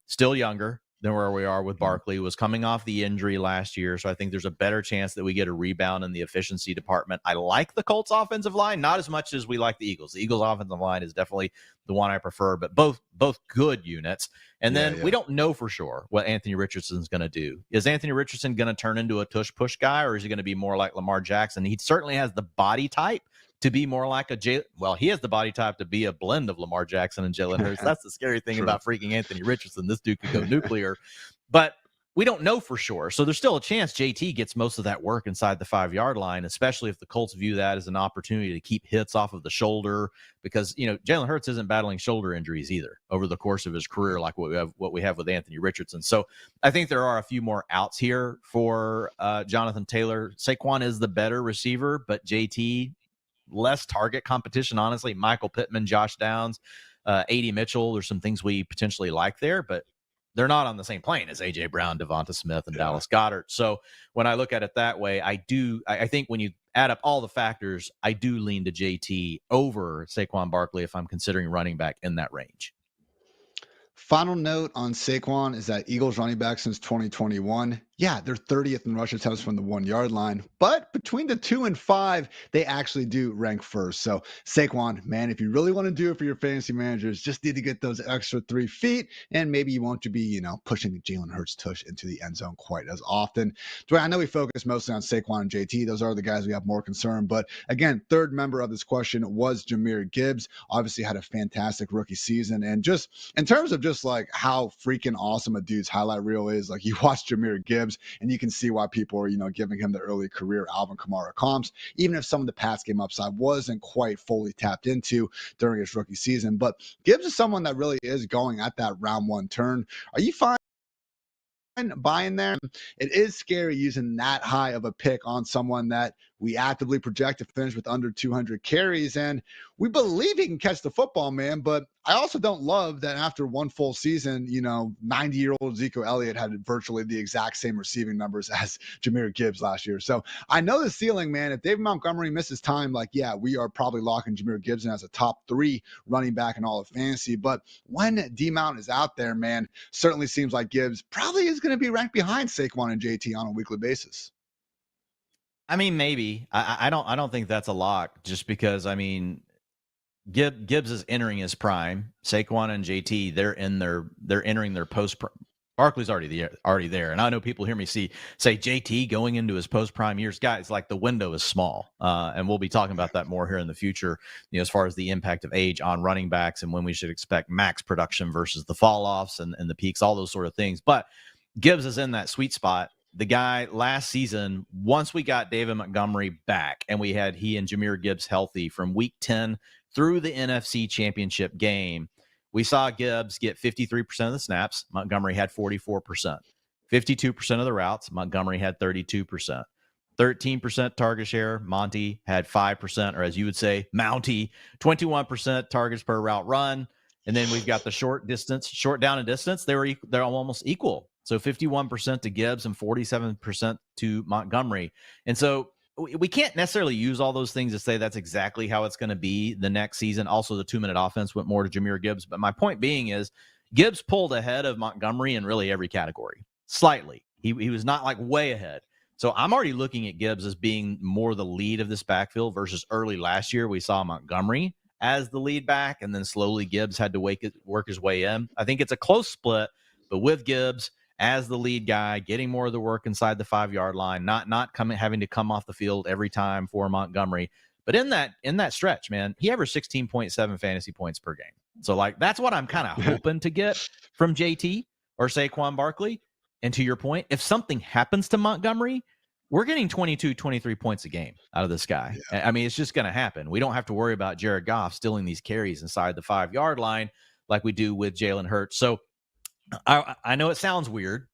Still younger than where we are with Barkley, was coming off the injury last year. So I think there's a better chance that we get a rebound in the efficiency department. I like the Colts offensive line, not as much as we like the Eagles. The Eagles offensive line is definitely the one I prefer, but both good units. And then we don't know for sure what Anthony Richardson's going to do. Is Anthony Richardson going to turn into a tush push guy, or is he going to be more like Lamar Jackson? He certainly has the body type to be more like he has the body type to be a blend of Lamar Jackson and Jalen Hurts. That's the scary thing about freaking Anthony Richardson. This dude could go nuclear, but we don't know for sure. So there's still a chance JT gets most of that work inside the 5-yard line, especially if the Colts view that as an opportunity to keep hits off of the shoulder, because, Jalen Hurts isn't battling shoulder injuries either over the course of his career, like what we have with Anthony Richardson. So I think there are a few more outs here for Jonathan Taylor. Saquon is the better receiver, but JT, less target competition, honestly. Michael Pittman, Josh Downs, A.D. Mitchell, there's some things we potentially like there, but they're not on the same plane as A.J. Brown, Devonta Smith, and Dallas Goedert. So when I look at it that way, I think when you add up all the factors, I do lean to JT over Saquon Barkley if I'm considering running back in that range. Final note on Saquon is that Eagles running back since 2021, yeah, they're 30th in rush attempts from the 1 yard line, but between the 2 and 5, they actually do rank first. So Saquon, man, if you really want to do it for your fantasy managers, just need to get those extra 3 feet, and maybe you won't be, pushing Jalen Hurts tush into the end zone quite as often. Dwayne, I know we focus mostly on Saquon and JT. Those are the guys we have more concern, but again, third member of this question was Jahmyr Gibbs. Obviously had a fantastic rookie season, and just in terms of just like how freaking awesome a dude's highlight reel is, like you watch Jahmyr Gibbs and you can see why people are, giving him the early career Alvin Kamara comps, even if some of the pass game upside wasn't quite fully tapped into during his rookie season. But Gibbs is someone that really is going at that round 1 turn. Are you fine buying there? It is scary using that high of a pick on someone that we actively project to finish with under 200 carries, and we believe he can catch the football, man. But I also don't love that after one full season, 90-year-old Ezekiel Elliott had virtually the exact same receiving numbers as Jahmyr Gibbs last year. So I know the ceiling, man. If David Montgomery misses time, we are probably locking Jahmyr Gibbs in as a top 3 running back in all of fantasy. But when D-Mount is out there, man, certainly seems like Gibbs probably is going to be ranked behind Saquon and JT on a weekly basis. I mean, maybe. I don't think that's a lock, just because Gibbs is entering his prime. Saquon and JT, they're entering their post. Barkley's already there, and I know people hear me say JT going into his post prime years. Guys, like, the window is small, and we'll be talking about that more here in the future. As far as the impact of age on running backs and when we should expect max production versus the fall offs and the peaks, all those sort of things. But Gibbs is in that sweet spot. The guy last season, once we got David Montgomery back and we had he and Jahmyr Gibbs healthy from week 10 through the NFC Championship game, we saw Gibbs get 53% of the snaps. Montgomery had 44%. 52% of the routes. Montgomery had 32%. 13% target share. Monty had 5%, or as you would say, Mounty. 21% targets per route run. And then we've got the short down and distance. They're almost equal. So 51% to Gibbs and 47% to Montgomery. And so we can't necessarily use all those things to say that's exactly how it's going to be the next season. Also, the 2-minute offense went more to Jahmyr Gibbs. But my point being is Gibbs pulled ahead of Montgomery in really every category, slightly. He was not like way ahead. So I'm already looking at Gibbs as being more the lead of this backfield versus early last year. We saw Montgomery as the lead back, and then slowly Gibbs had to work his way in. I think it's a close split, but with Gibbs as the lead guy, getting more of the work inside the 5-yard line, not having to come off the field every time for Montgomery. But in that stretch, man, he averaged 16.7 fantasy points per game. So that's what I'm kind of hoping to get from JT or Saquon Barkley. And to your point, if something happens to Montgomery, we're getting 22, 23 points a game out of this guy. Yeah. It's just going to happen. We don't have to worry about Jared Goff stealing these carries inside the 5-yard line like we do with Jalen Hurts. So I know it sounds weird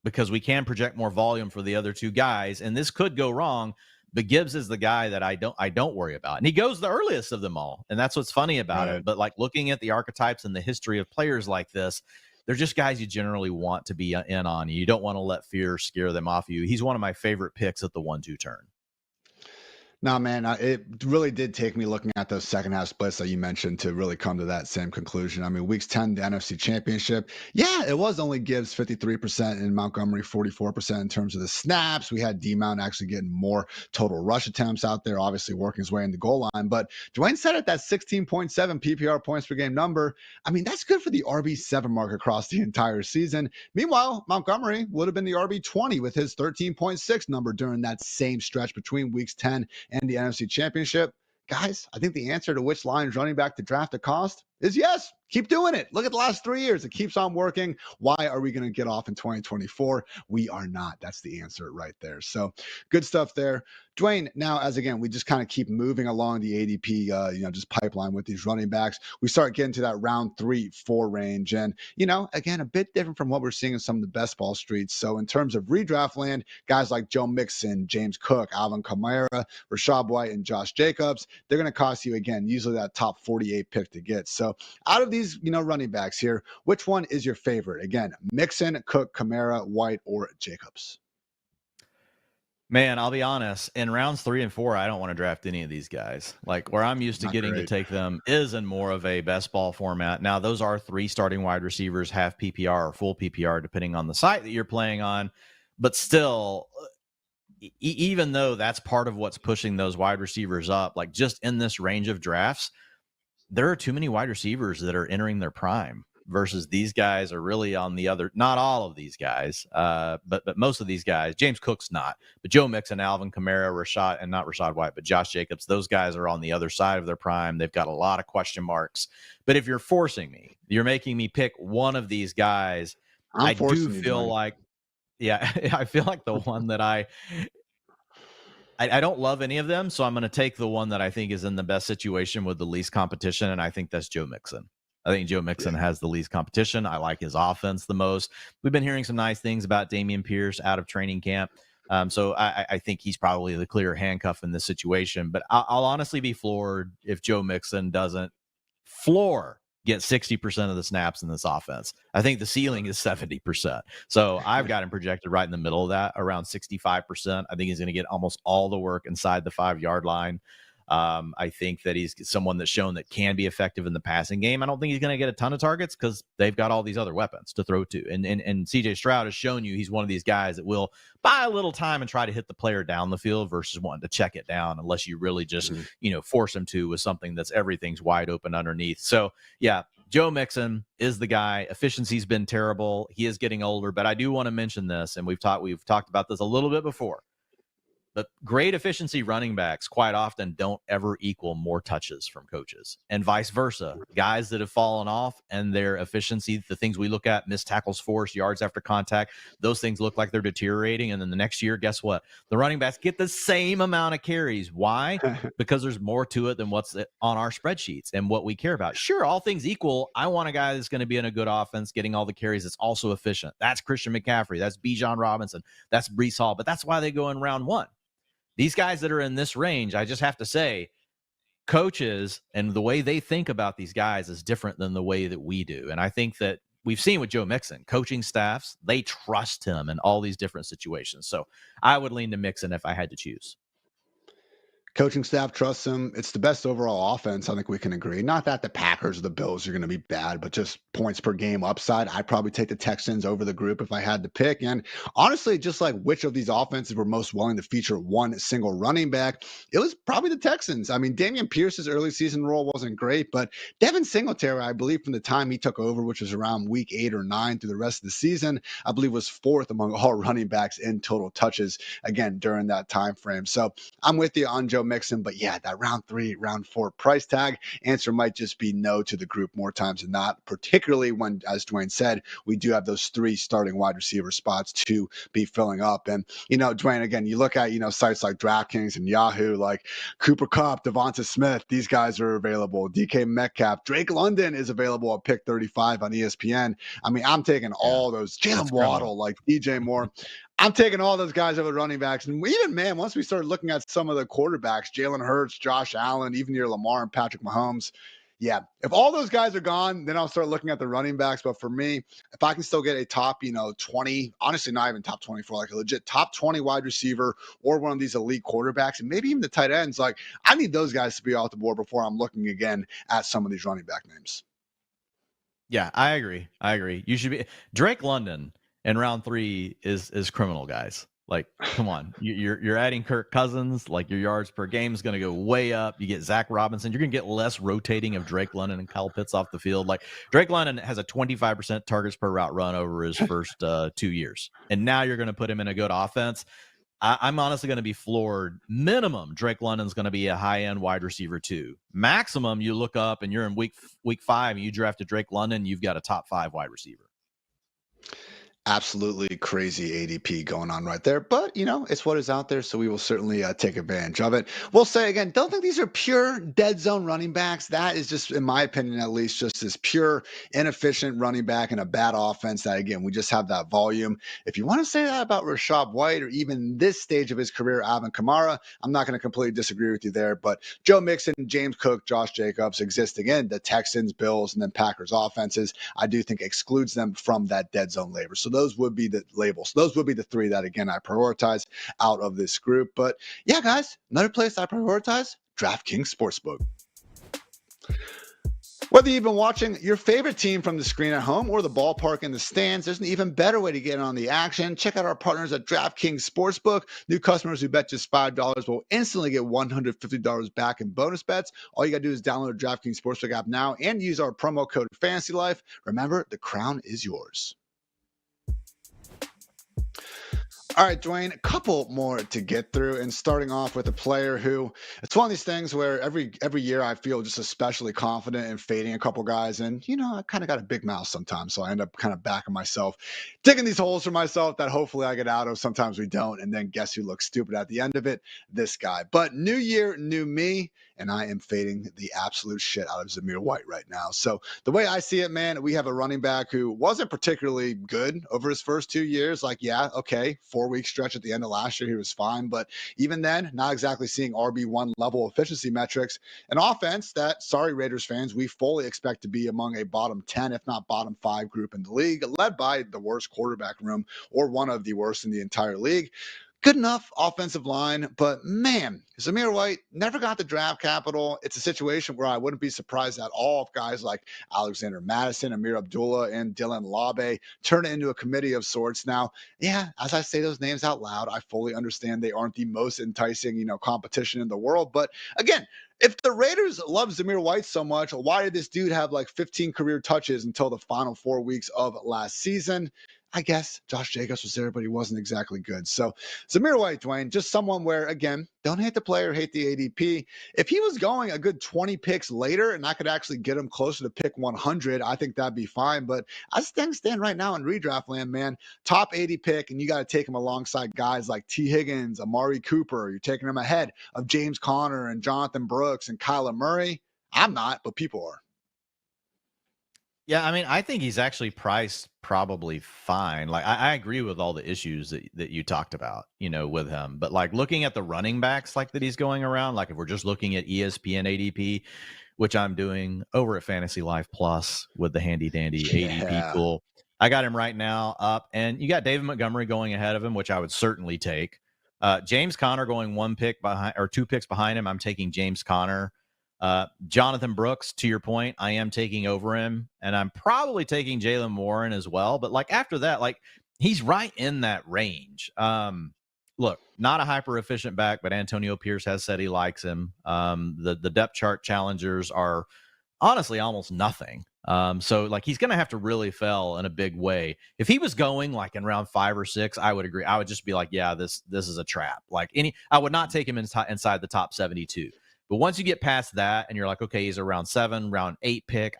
because we can project more volume for the other two guys, and this could go wrong, but Gibbs is the guy that I don't worry about. And he goes the earliest of them all, and that's what's funny about it. But looking at the archetypes and the history of players like this, they're just guys you generally want to be in on. You don't want to let fear scare them off you. He's one of my favorite picks at the 1-2 turn. No, man, it really did take me looking at those second half splits that you mentioned to really come to that same conclusion. Weeks 10, the NFC Championship. Yeah, it was only Gibbs 53% and Montgomery 44% in terms of the snaps. We had D-Mount actually getting more total rush attempts out there, obviously working his way in the goal line. But Dwain said it, that 16.7 PPR points per game number. That's good for the RB7 mark across the entire season. Meanwhile, Montgomery would have been the RB20 with his 13.6 number during that same stretch between weeks 10 and the NFC Championship. Guys, I think the answer to which Lions running back to draft at cost is yes. Keep doing it. Look at the last 3 years. It keeps on working. Why are we going to get off in 2024? We are not. That's the answer right there. So good stuff there. Dwain, now, as again, we just kind of keep moving along the ADP, just pipeline with these running backs. We start getting to that round 3-4 range. And, again, a bit different from what we're seeing in some of the best ball streets. So in terms of redraft land, guys like Joe Mixon, James Cook, Alvin Kamara, Rachaad White, and Josh Jacobs, they're going to cost you, again, usually that top 48 pick to get. So out of these, running backs here, which one is your favorite? Again, Mixon, Cook, Kamara, White, or Jacobs? Man, I'll be honest. In rounds 3 and 4, I don't want to draft any of these guys. Like where I'm used to Not getting to great. take them is in more of a best ball format. Now, those are 3 starting wide receivers, half PPR or full PPR, depending on the site that you're playing on. But still, even though that's part of what's pushing those wide receivers up, like just in this range of drafts, there are too many wide receivers that are entering their prime versus these guys are really on the other, not all of these guys, but most of these guys. James Cook's not, but Joe Mixon, Alvin Kamara, Rashad, and not Rashad White, but Josh Jacobs, those guys are on the other side of their prime. They've got a lot of question marks. But if you're forcing me, you're making me pick one of these guys, I'm I do forcing you, feel Dwayne. like, yeah, I feel like the one that I don't love any of them, so I'm going to take the one that I think is in the best situation with the least competition, and I think that's Joe Mixon. I think Joe Mixon has the least competition. I like his offense the most. We've been hearing some nice things about Dameon Pierce out of training camp. So I think he's probably the clear handcuff in this situation. But I'll honestly be floored if Joe Mixon doesn't get 60% of the snaps in this offense. I think the ceiling is 70%. So I've got him projected right in the middle of that, around 65%. I think he's going to get almost all the work inside the 5-yard line. I think that he's someone that's shown that can be effective in the passing game. I don't think he's going to get a ton of targets because they've got all these other weapons to throw to. And CJ Stroud has shown you he's one of these guys that will buy a little time and try to hit the player down the field versus wanting to check it down unless you really just, force him to with something that's everything's wide open underneath. So, yeah, Joe Mixon is the guy. Efficiency's been terrible. He is getting older, but I do want to mention this, and we've talked about this a little bit before. But great efficiency running backs quite often don't ever equal more touches from coaches, and vice versa. Guys that have fallen off and their efficiency, the things we look at, missed tackles forced, yards after contact, those things look like they're deteriorating. And then the next year, guess what? The running backs get the same amount of carries. Why? Because there's more to it than what's on our spreadsheets and what we care about. Sure, all things equal, I want a guy that's going to be in a good offense, getting all the carries, that's also efficient. That's Christian McCaffrey. That's Bijan Robinson. That's Breece Hall. But that's why they go in round 1. These guys that are in this range, I just have to say, coaches and the way they think about these guys is different than the way that we do. And I think that we've seen with Joe Mixon, coaching staffs, they trust him in all these different situations. So I would lean to Mixon if I had to choose. Coaching staff trusts him. It's the best overall offense. I think we can agree. Not that the Packers or the Bills are going to be bad, but just points per game upside. I'd probably take the Texans over the group if I had to pick. And honestly, just like which of these offenses were most willing to feature one single running back, it was probably the Texans. I mean, Dameon Pierce's early season role wasn't great, but Devin Singletary, I believe from the time he took over, which was around week 8 or 9 through the rest of the season, I believe was 4th among all running backs in total touches, again, during that time frame. So I'm with you on Joe Mixon, but yeah, that round 3, round 4 price tag answer might just be no to the group more times than not, particularly when, as Dwayne said, we do have those 3 starting wide receiver spots to be filling up. And, Dwayne, again, you look at, sites like DraftKings and Yahoo, like Cooper Kupp, Devonta Smith, these guys are available. DK Metcalf, Drake London is available at pick 35 on ESPN. I mean, I'm taking all those. Jalen Waddle, like DJ Moore. I'm taking all those guys over running backs. And even, man, once we start looking at some of the quarterbacks, Jalen Hurts, Josh Allen, even your Lamar and Patrick Mahomes, yeah, if all those guys are gone, then I'll start looking at the running backs. But for me, if I can still get a top, 20, honestly, not even top 24, like a legit top 20 wide receiver or one of these elite quarterbacks, and maybe even the tight ends, like I need those guys to be off the board before I'm looking again at some of these running back names. Yeah, I agree. You should be Drake London in round 3 is criminal, guys. Like, come on, you're adding Kirk Cousins. Like your yards per game is going to go way up. You get Zach Robinson. You're going to get less rotating of Drake London and Kyle Pitts off the field. Like Drake London has a 25% targets per route run over his first 2 years, and now you're going to put him in a good offense. I'm honestly going to be floored. Minimum, Drake London's going to be a high-end wide receiver too. Maximum, you look up and you're in week 5 and you drafted Drake London, you've got a top 5 wide receiver. Absolutely crazy ADP going on right there. But, it's what is out there, so we will certainly take advantage of it. We'll say again, don't think these are pure dead zone running backs. That is just, in my opinion at least, just this pure inefficient running back in a bad offense that, again, we just have that volume. If you want to say that about Rashad White or even this stage of his career, Alvin Kamara, I'm not going to completely disagree with you there. But Joe Mixon, James Cook, Josh Jacobs existing in the Texans, Bills, and then Packers offenses, I do think excludes them from that dead zone labor. So those would be the labels. Those would be the three that, again, I prioritize out of this group. But yeah, guys, another place I prioritize, DraftKings Sportsbook. Whether you've been watching your favorite team from the screen at home or the ballpark in the stands, there's an even better way to get in on the action. Check out our partners at DraftKings Sportsbook. New customers who bet just $5 will instantly get $150 back in bonus bets. All you got to do is download the DraftKings Sportsbook app now and use our promo code FantasyLife. Remember, the crown is yours. All right, Dwain, a couple more to get through, and starting off with a player who, it's one of these things where every year I feel just especially confident in fading a couple guys, and I kind of got a big mouth sometimes, so I end up kind of backing myself, digging these holes for myself that hopefully I get out of. Sometimes we don't, and then guess who looks stupid at the end of it? This guy. But new year, new me, and I am fading the absolute shit out of Jahmyr White right now. So the way I see it, man, we have a running back who wasn't particularly good over his first 2 years. Like, yeah, okay, 4-week stretch at the end of last year, he was fine. But even then, not exactly seeing RB1 level efficiency metrics. An offense that, sorry, Raiders fans, we fully expect to be among a bottom 10, if not bottom 5 group in the league, led by the worst quarterback room or one of the worst in the entire league. Good enough offensive line, but man, Jahmyr White never got the draft capital. It's a situation where I wouldn't be surprised at all if guys like Alexander Madison, Amir Abdullah, and Dylan Labe turn it into a committee of sorts. Now, yeah, as I say those names out loud, I fully understand they aren't the most enticing, competition in the world. But again, if the Raiders love Jahmyr White so much, why did this dude have like 15 career touches until the final 4 weeks of last season? I guess Josh Jacobs was there, but he wasn't exactly good. So Jahmyr White, Dwain, just someone where, again, don't hate the player, hate the ADP. If he was going a good 20 picks later and I could actually get him closer to pick 100, I think that'd be fine. But as things stand right now in redraft land, man, top 80 pick, and you got to take him alongside guys like T. Higgins, Amari Cooper. You're taking him ahead of James Conner and Jonathan Brooks and Kyler Murray. I'm not, but people are. Yeah, I mean, I think he's actually priced probably fine. Like, I agree with all the issues that you talked about, with him. But like looking at the running backs like that he's going around, like if we're just looking at ESPN ADP, which I'm doing over at Fantasy Life Plus with the handy dandy ADP tool, I got him right now up, and you got David Montgomery going ahead of him, which I would certainly take. James Conner going 1 pick behind or 2 picks behind him. I'm taking James Conner. Jonathan Brooks, to your point, I am taking over him, and I'm probably taking Jalen Warren as well. But like after that, like he's right in that range. Look, not a hyper efficient back, but Antonio Pierce has said he likes him. The depth chart challengers are honestly almost nothing. So like he's going to have to really fail in a big way. If he was going like in round 5 or 6, I would agree. I would just be like, yeah, this is a trap. Like I would not take him inside the top 72. But once you get past that and you're like, okay, he's a round 7, round 8 pick,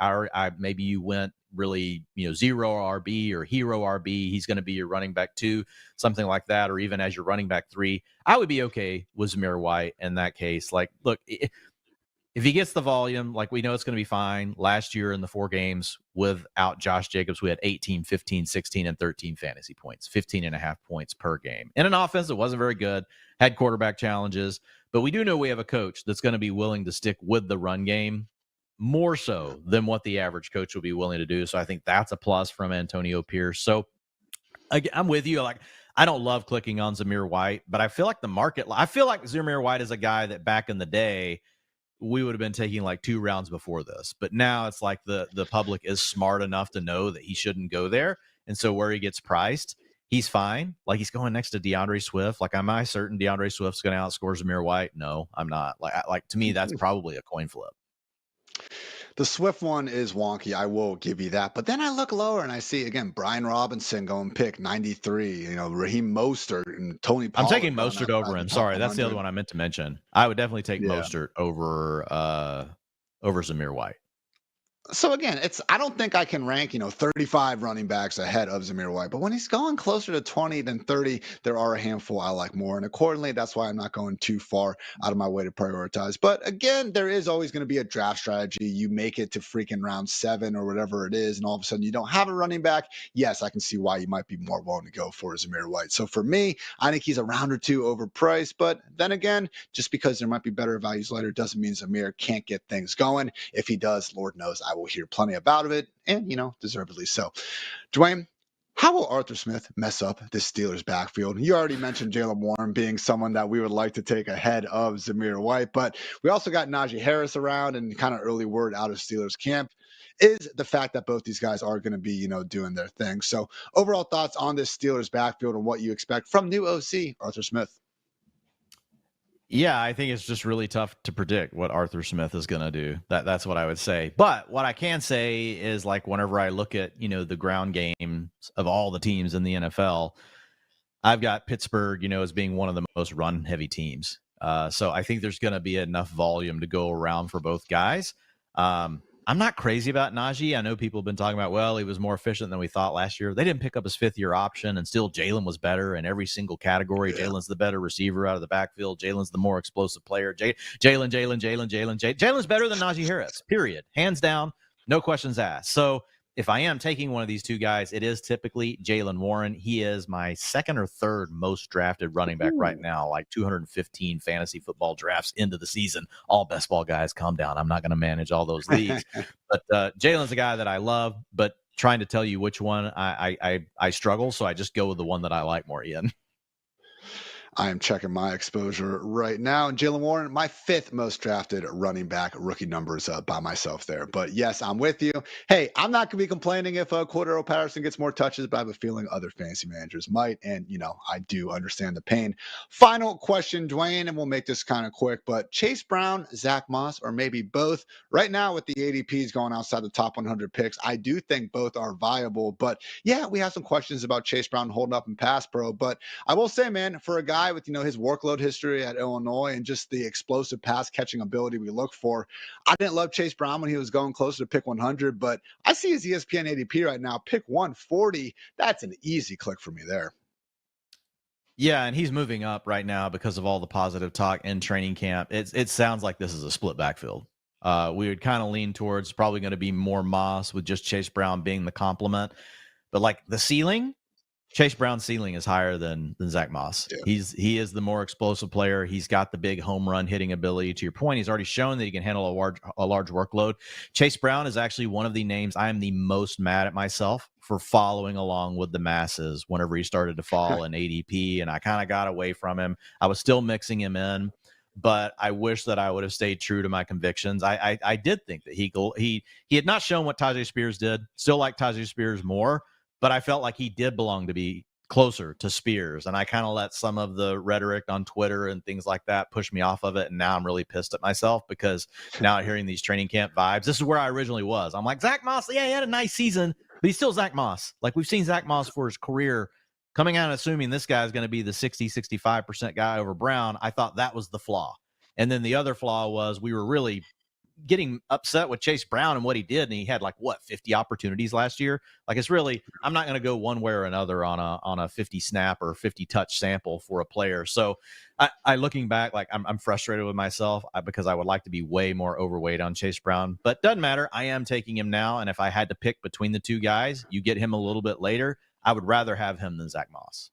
maybe you went really, zero RB or hero RB. He's going to be your running back 2, something like that, or even as your running back 3. I would be okay with Jahmyr White in that case. Like, look, if he gets the volume, like we know it's going to be fine. Last year in the 4 games without Josh Jacobs, we had 18, 15, 16, and 13 fantasy points, 15.5 points per game. In an offense that wasn't very good, had quarterback challenges. But we do know we have a coach that's going to be willing to stick with the run game more so than what the average coach will be willing to do. So I think that's a plus from Antonio Pierce. So I'm with you. Like, I don't love clicking on Jahmyr White, but I feel like I feel like Jahmyr White is a guy that back in the day we would have been taking like 2 rounds before this. But now it's like the public is smart enough to know that he shouldn't go there. And so where he gets priced, he's fine. Like he's going next to DeAndre Swift. Like, am I certain DeAndre Swift's going to outscore Jahmyr White? No, I'm not. Like to me, that's probably a coin flip. The Swift one is wonky. I will give you that. But then I look lower and I see, again, Brian Robinson going pick 93, Raheem Mostert and Tony Pollard. I'm taking Mostert over him. Sorry, that's the other one I meant to mention. I would definitely take Mostert over Jahmyr White. So again, I don't think I can rank, 35 running backs ahead of Jahmyr White. But when he's going closer to 20 than 30, there are a handful I like more. And accordingly, that's why I'm not going too far out of my way to prioritize. But again, there is always going to be a draft strategy. You make it to freaking round 7 or whatever it is, and all of a sudden you don't have a running back. Yes, I can see why you might be more willing to go for Jahmyr White. So for me, I think he's a round or 2 overpriced. But then again, just because there might be better values later doesn't mean Jahmyr can't get things going. If he does, Lord knows I will hear plenty about it, and deservedly so. Dwain, How will Arthur Smith mess up this Steelers backfield? You already mentioned Jaylen Warren being someone that we would like to take ahead of Zamir White, but we also got Najee Harris around, and kind of early word out of Steelers camp is the fact that both these guys are going to be, doing their thing. So overall thoughts on this Steelers backfield and what you expect from new OC Arthur Smith. Yeah, I think it's just really tough to predict what Arthur Smith is going to do. That's what I would say. But what I can say is, like, whenever I look at, the ground games of all the teams in the NFL, I've got Pittsburgh, as being one of the most run heavy teams. So I think there's going to be enough volume to go around for both guys. I'm not crazy about Najee. I know people have been talking about, well, he was more efficient than we thought last year. They didn't pick up his fifth-year option, and still Jalen was better in every single category. Yeah. Jalen's the better receiver out of the backfield. Jalen's the more explosive player. Jalen's better than Najee Harris, period. Hands down, no questions asked. So if I am taking one of these two guys, it is typically Jaylen Warren. He is my second or third most drafted running back right now, like 215 fantasy football drafts into the season. All best ball guys, calm down. I'm not going to manage all those leagues. But Jalen's a guy that I love, but trying to tell you which one I struggle, so I just go with the one that I like more, Ian. I am checking my exposure right now. And Jaylen Warren, my fifth most drafted running back, rookie numbers by myself there. But yes, I'm with you. Hey, I'm not going to be complaining if Cordero Patterson gets more touches, but I have a feeling other fantasy managers might. And, I do understand the pain. Final question, Dwayne, and we'll make this kind of quick, but Chase Brown, Zach Moss, or maybe both. Right now with the ADPs going outside the top 100 picks, I do think both are viable. But yeah, we have some questions about Chase Brown holding up in pass pro. But I will say, man, for a guy with his workload history at Illinois and just the explosive pass catching ability we look for, I didn't love Chase Brown when he was going closer to pick 100, but I see his ESPN ADP right now, pick 140. That's an easy click for me there. Yeah, and he's moving up right now because of all the positive talk in training camp. It sounds like this is a split backfield. We would kind of lean towards probably going to be more Moss with just Chase Brown being the complement, but like the ceiling, Chase Brown's ceiling is higher than Zach Moss. Yeah. He is the more explosive player. He's got the big home run hitting ability. To your point, he's already shown that he can handle a large workload. Chase Brown is actually one of the names I am the most mad at myself for following along with the masses whenever he started to fall in ADP, and I kind of got away from him. I was still mixing him in, but I wish that I would have stayed true to my convictions. I did think that he had not shown what Tyjae Spears did. Still like Tyjae Spears more, but I felt like he did belong to be closer to Spears. And I kind of let some of the rhetoric on Twitter and things like that push me off of it. And now I'm really pissed at myself because now hearing these training camp vibes, this is where I originally was. I'm like, Zach Moss, yeah, he had a nice season, but he's still Zach Moss. Like, we've seen Zach Moss for his career coming out and assuming this guy is going to be the 65% guy over Brown. I thought that was the flaw. And then the other flaw was we were really getting upset with Chase Brown and what he did, and he had 50 opportunities last year. It's really, I'm not going to go one way or another on a 50 snap or 50 touch sample for a player. So I looking back, I'm frustrated with myself because I would like to be way more overweight on Chase Brown, but doesn't matter. I am taking him now, and if I had to pick between the two guys, you get him a little bit later, I would rather have him than Zach Moss.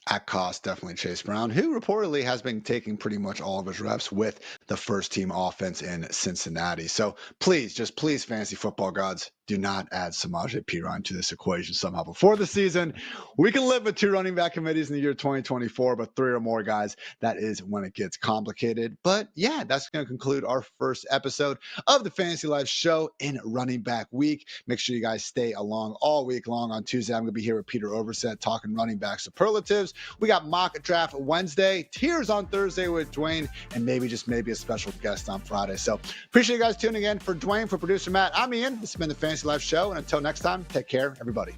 At cost, definitely Chase Brown, who reportedly has been taking pretty much all of his reps with the first team offense in Cincinnati. So please, fantasy football gods, do not add Samaje Perine to this equation somehow before the season. We can live with 2 running back committees in the year 2024, but 3 or more guys, that is when it gets complicated. But yeah, that's going to conclude our first episode of the Fantasy Life show in running back week. Make sure you guys stay along all week long. On Tuesday, I'm going to be here with Peter Overset talking running back superlatives. We got mock draft Wednesday, tiers on Thursday with Dwain, and maybe a special guest on Friday. So appreciate you guys tuning in. For Dwain, for producer Matt, I'm Ian. This has been the Fantasy Life show, and until next time, take care, everybody.